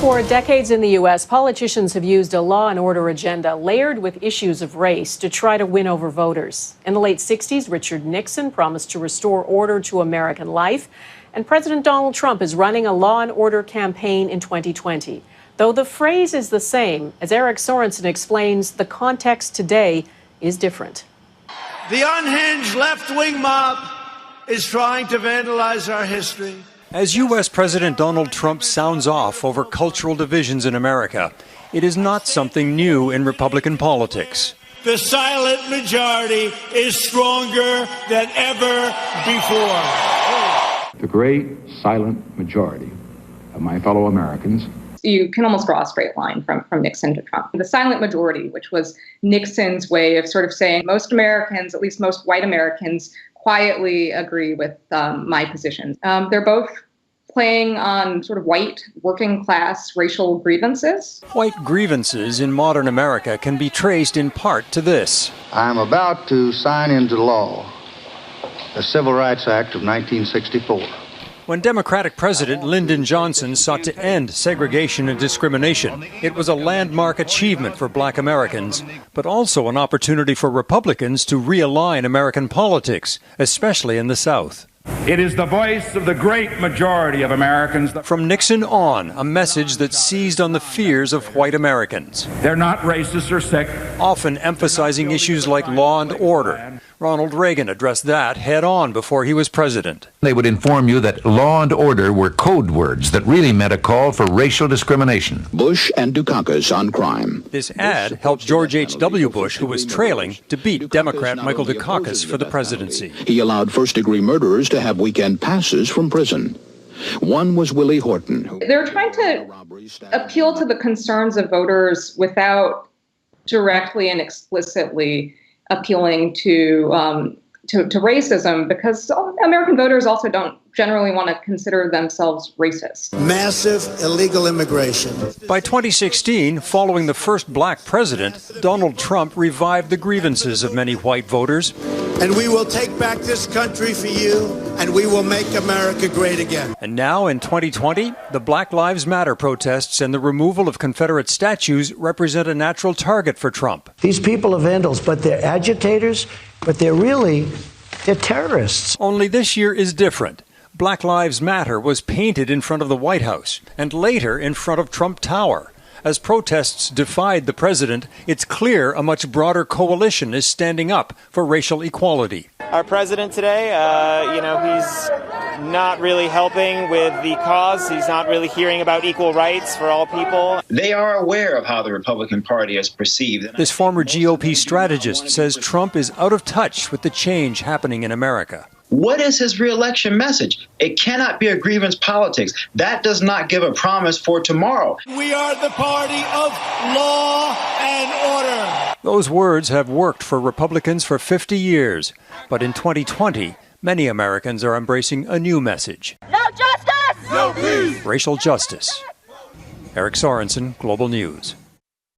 For decades in the U.S., politicians have used a law and order agenda layered with issues of race to try to win over voters. In the late 60s, Richard Nixon promised to restore order to American life, and President Donald Trump is running a law and order campaign in 2020. Though the phrase is the same, as Eric Sorensen explains, the context today is different. The unhinged left-wing mob is trying to vandalize our history. As U.S. President Donald Trump sounds off over cultural divisions in America, it is not something new in Republican politics. The silent majority is stronger than ever before. The great silent majority of my fellow Americans. You can almost draw a straight line from Nixon to Trump. The silent majority, which was Nixon's way of sort of saying most Americans, at least most white Americans, quietly agree with my positions. They're both playing on sort of white, working class racial grievances. White grievances in modern America can be traced in part to this. I'm about to sign into law the Civil Rights Act of 1964. When Democratic President Lyndon Johnson sought to end segregation and discrimination, it was a landmark achievement for Black Americans, but also an opportunity for Republicans to realign American politics, especially in the South. It is the voice of the great majority of Americans. From Nixon on, a message that seized on the fears of white Americans. They're not racist or sick. Often emphasizing issues like law and order. Ronald Reagan addressed that head-on before he was president. They would inform you that law and order were code words that really meant a call for racial discrimination. Bush and Dukakis on crime. This ad helped George H.W. Bush, who was trailing, to beat Democrat Michael Dukakis for the presidency. He allowed first-degree murderers to have weekend passes from prison. One was Willie Horton. They're trying to appeal to the concerns of voters without directly and explicitly appealing to racism, because American voters also don't generally want to consider themselves racist. Massive illegal immigration. By 2016, following the first black president, Donald Trump revived the grievances of many white voters. And we will take back this country for you, and we will make America great again. And now, in 2020, the Black Lives Matter protests and the removal of Confederate statues represent a natural target for Trump. These people are vandals, but they're agitators, but they're terrorists. Only this year is different. Black Lives Matter was painted in front of the White House and later in front of Trump Tower. As protests defied the president, it's clear a much broader coalition is standing up for racial equality. Our president today, he's not really helping with the cause. He's not really hearing about equal rights for all people. They are aware of how the Republican Party is perceived. This former GOP strategist says Trump is out of touch with the change happening in America. What is his reelection message? It cannot be a grievance politics. That does not give a promise for tomorrow. We are the party of law and order. Those words have worked for Republicans for 50 years. But in 2020, many Americans are embracing a new message. No justice! No peace! Racial justice. Eric Sorensen, Global News.